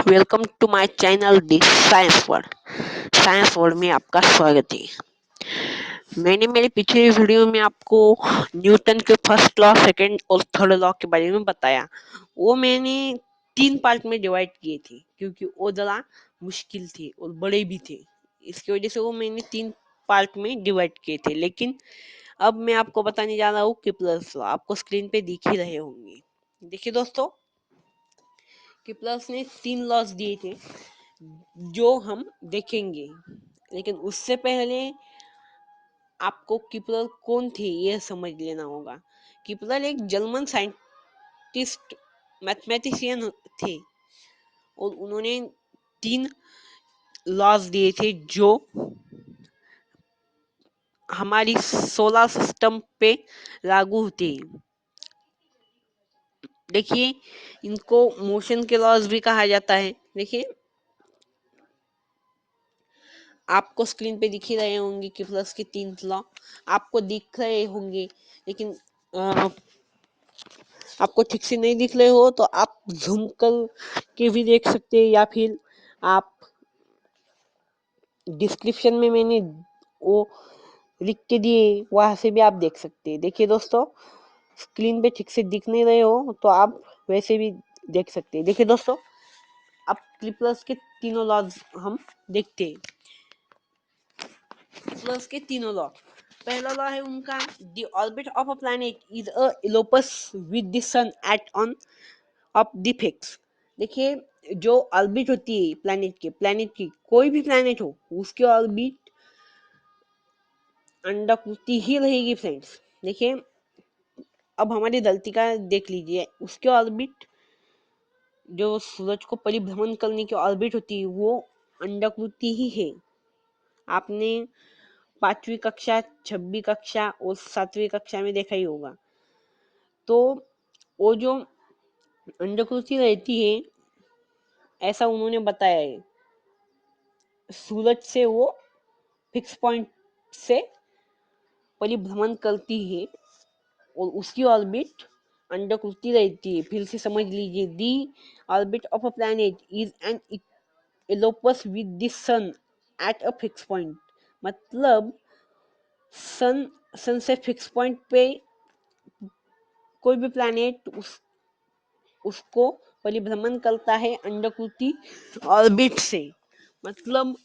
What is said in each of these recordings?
Welcome to my channel the science world. Science world में आपका स्वागत है। मैंने मेरी पिछली वीडियो में आपको न्यूटन के फर्स्ट लॉ, सेकंड और थर्ड लॉ के बारे में बताया। वो मैंने 3 पार्ट में डिवाइड किए थे क्योंकि वो ज़रा मुश्किल थे और बड़े भी थे। इसकी वजह से वो मैंने 3 पार्ट में डिवाइड किए थे। लेकिन अब मैं आपको बताने जा रहा हूँ किपलर्स लॉ। आपको स्क्रीन पे दिख ही रहे होंगे। देखिए दोस्तों, किपलर्स ने 3 लॉज दिए थे जो हम देखेंगे। लेकिन उससे पहले आपको किपलर कौन थे यह समझ लेना होगा। किपलर एक जर्मन साइंटिस्ट, मैथमेटिशियन थे और उन्होंने 3 लॉज दिए थे जो हमारी सोलर सिस्टम पे लागू होते हैं। देखिए, इनको मोशन के लॉज भी कहा जाता है। देखिए, आपको स्क्रीन पे दिख ही रहे होंगे कि प्लस के 3 लॉ आपको दिख रहे होंगे। लेकिन आपको ठीक से नहीं दिख रहे हो तो आप जूम कर के भी देख सकते हैं, या फिर आप डिस्क्रिप्शन में मैंने वो लिख के दिए, वहां से भी आप देख सकते हैं। देखिए दोस्तों, स्क्रीन पे ठीक से दिख नहीं रहे हो तो आप वैसे भी देख सकते हैं। देखिए दोस्तों, अब प्लस के तीनों लॉज हम देखते हैं। प्लस के तीनों लॉ, पहला लॉ है उनका, the orbit of a planet is a ellipse with the sun at one of the foci. देखिए, जो ऑर्बिट होती है प्लैनेट की कोई भी प्लैनेट हो, उसकी ऑर्बिट अंडाकृति ही रहेगी फ्रेंड्स। देखिए, अब हमारी धरती का देख लीजिए, उसके ऑर्बिट जो सूरज को परिभ्रमण करने की ऑर्बिट होती है वो अंडाकृति ही है। आपने 5वीं कक्षा, 6वीं कक्षा और 7वीं कक्षा में देखा ही होगा। तो वो जो अंडाकृति रहती है, ऐसा उन्होंने बताया है, सूरज से वो फिक्स पॉइंट से परिभ्रमण करती है और उसकी ऑर्बिट अंडाकृति रहती है। फिर से समझ लीजिए, the orbit of a planet is an ellipse with the sun at a fixed point. मतलब सन से फिक्स पॉइंट पे कोई भी प्लैनेट उसको परिभ्रमण करता है अंडाकृति ऑर्बिट से। मतलब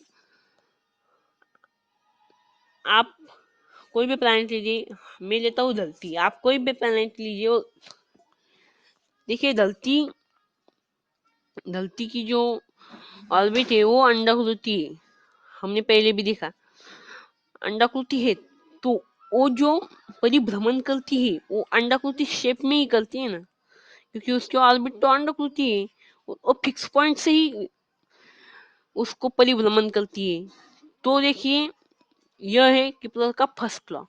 आप कोई भी प्लैनेट लीजिए, मैं लेता हूँ धरती, आप कोई भी प्लैनेट लीजिए, देखिए धरती की जो ऑर्बिट है वो अंडाकृति है। हमने पहले भी देखा अंडाकृति है, तो वो जो परिभ्रमण करती है वो अंडाकृति शेप में ही करती है ना, क्योंकि उसकी ऑर्बिट तो अंडाकृति है और फिक्स पॉइंट से ही उसको परिभ्रमण करती है। तो देखिए, यह है किपलर का फर्स्ट लॉ।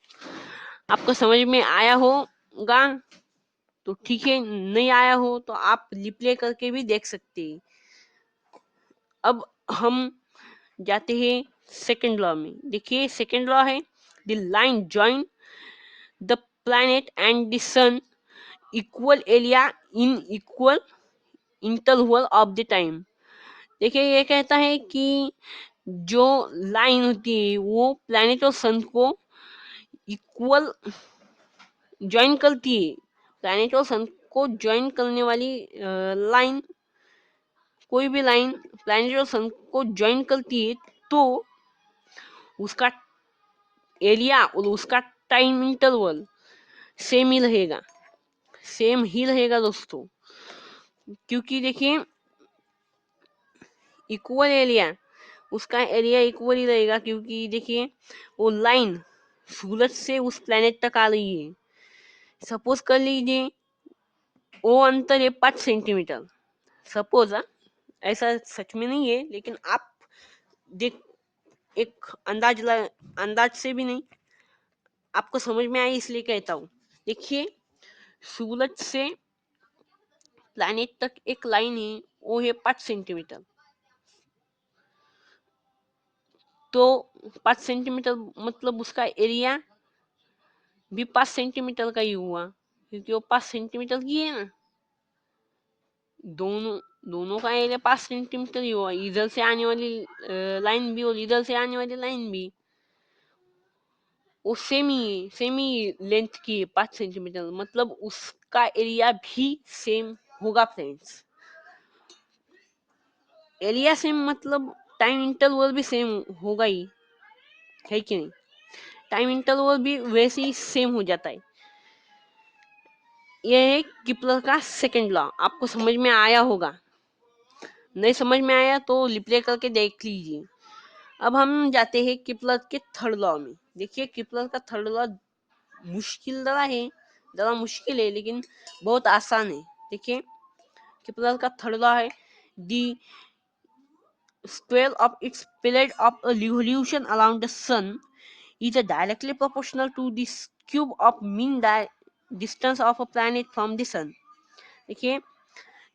आपको समझ में आया होगा तो ठीक है, नहीं आया हो तो आप रिप्ले करके भी देख सकते हैं। अब हम जाते हैं सेकंड लॉ में। देखिए, सेकंड लॉ है, the line join the planet and the sun equal area in equal interval of the time. देखिए, ये कहता है कि जो लाइन होती है वो प्लैनेट और सन को इक्वल ज्वाइन करती है। प्लैनेट और सन को ज्वाइन करने वाली लाइन, कोई भी लाइन प्लैनेट और सन को ज्वाइन करती है तो उसका एरिया और उसका टाइम इंटरवल सेम ही रहेगा दोस्तों। क्योंकि देखिए, इक्वल एरिया, उसका एरिया इक्वल ही रहेगा, क्योंकि देखिए वो लाइन सूरज से उस प्लैनेट तक आ रही है। सपोज कर लीजिए वो अंतर है 5 सेंटीमीटर। सपोज, ऐसा सच में नहीं है, लेकिन आप देख एक अंदाज से भी नहीं, आपको समझ में आई इसलिए कहता हूँ। देखिए, सूरज से प्लैनेट तक एक लाइन है, वो है 5 सेंटीमीटर। तो 5 सेंटीमीटर मतलब उसका एरिया भी 5 सेंटीमीटर का ही हुआ, क्योंकि वो 5 सेंटीमीटर की है ना। दोनों दोनों का एरिया 5 सेंटीमीटर ही हुआ, इधर से आने वाली लाइन भी और इधर से आने वाली लाइन भी वो सेम ही लेंथ की है, 5 सेंटीमीटर, मतलब उसका एरिया भी सेम होगा फ्रेंड्स। एरिया सेम मतलब टाइम इंटरवल भी सेम होगा ही, है कि नहीं? टाइम इंटरवल भी वैसे ही सेम हो जाता है। यह है किपलर का सेकंड लॉ। आपको समझ में आया होगा, नहीं समझ में आया तो रिप्ले करके देख लीजिए। अब हम जाते हैं किपलर के थर्ड लॉ में। देखिए किपलर का थर्ड लॉ मुश्किल जरा मुश्किल है लेकिन बहुत आसान है। देखिए किपलर का थर्ड लॉ है, दी square of its period of a revolution around the sun is directly proportional to the cube of mean distance of a planet from the sun. देखिए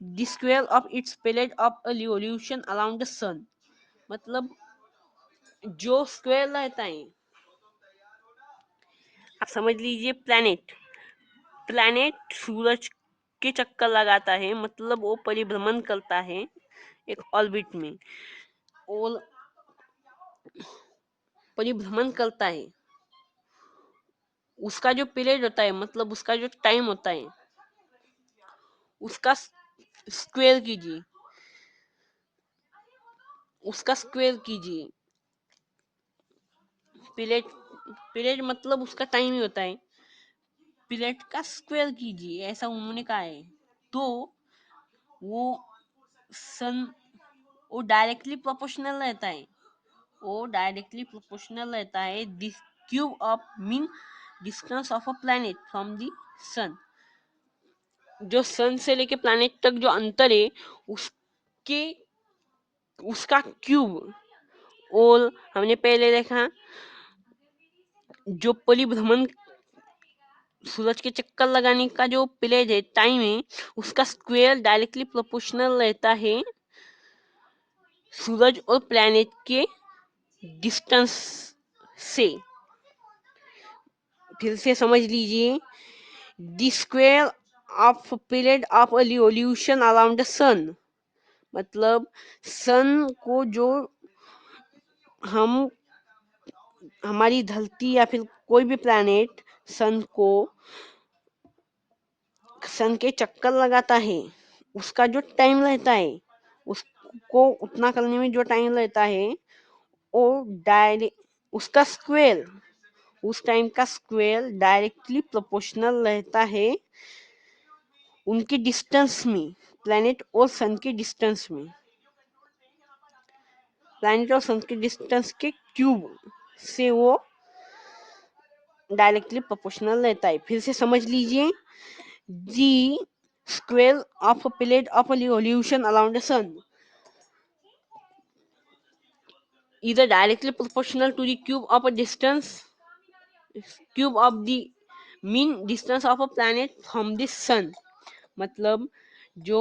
the square of its period of a revolution around the sun, मतलब जो square रहता है, आप समझ लीजिए planet सूरज के चक्कर लगाता है, मतलब वो परिभ्रमण करता है एक ऑर्बिट में, और परिभ्रमण करता है। उसका जो पीरियड होता है, मतलब उसका जो टाइम होता है, उसका स्क्वायर कीजिए, पीरियड मतलब उसका टाइम ही होता है, पीरियड का स्क्वायर कीजिए, ऐसा उन्होंने कहा है। तो वो सन वो डायरेक्टली प्रोपोर्शनल रहता है, this cube of mean distance of a planet from the sun. जो सन से लेके प्लैनेट तक जो अंतर है उसका क्यूब। और हमने पहले देखा जो परिभ्रमण सूरज के चक्कर लगाने का जो पीरियड है, टाइम है, उसका स्क्वायर डायरेक्टली प्रोपोर्शनल रहता है सूरज और प्लैनेट के डिस्टेंस से। फिर से समझ लीजिए, the square of period of a revolution around the sun, मतलब सन को जो हमारी धरती या फिर कोई भी प्लैनेट सन के चक्कर लगाता है, उसका जो टाइम रहता है, उसको उतना करने में जो टाइम रहता है, वो उसका स्क्वायर, उस टाइम का स्क्वायर डायरेक्टली प्रोपोर्शनल रहता है उनके डिस्टेंस में, प्लैनेट और सन के डिस्टेंस में, प्लैनेट और सन के डिस्टेंस के क्यूब से वो डायरेक्टली प्रोपोर्शनल रहता है। फिर से समझ लीजिए, the square of a period of a revolution around the sun is directly proportional to the cube of the mean distance of a planet from the sun। मतलब जो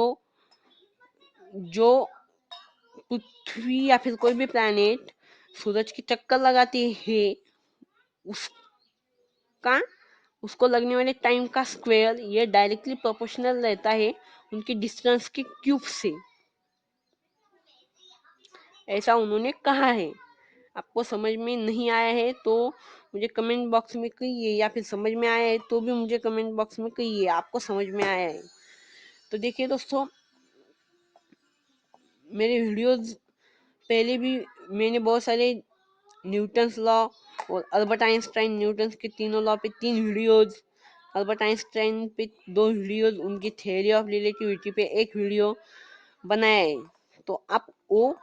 पृथ्वी या फिर कोई भी प्लैनेट सूरज की चक्कर लगाती है, उसको लगने वाले टाइम का स्क्वायर ये डायरेक्टली प्रोपोर्शनल रहता है उनकी डिस्टेंस के क्यूब से, ऐसा उन्होंने कहा है। आपको समझ में नहीं आया है तो मुझे कमेंट बॉक्स में कहिए, या फिर समझ में आया है तो भी मुझे कमेंट बॉक्स में कहिए आपको समझ में आया है। तो देखिए दोस्तों, मेरे वीडियोस पहले भी मैंने बहुत सारे न्यूटन्स लॉ और अल्बर्ट आइंस्टाइन न्यूटन्स के तीनों लॉ पे 3 वीडियोस, अल्बर्ट आइंस्टाइन पे 2 वीडियोस, उनकी थ्योरी ऑफ रिलेटिविटी पे 1 वीडियो बनाया है, तो आप वो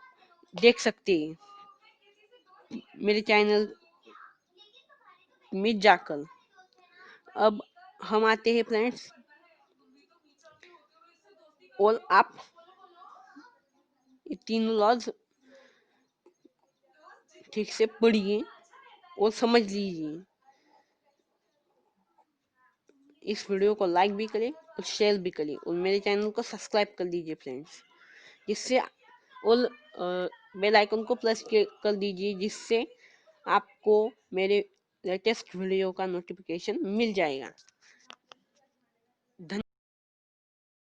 देख सकते हैं मेरे चैनल में जाकर। अब हम आते हैं फ्रेंड्स, और आप ये 3 लॉज ठीक से पढ़िए और समझ लीजिए। इस वीडियो को लाइक भी करें और शेयर भी करें और मेरे चैनल को सब्सक्राइब कर दीजिए फ्रेंड्स, जिससे और बेल आइकन को प्रेस कर दीजिए, जिससे आपको मेरे लेटेस्ट वीडियो का नोटिफिकेशन मिल जाएगा। धन्यवाद।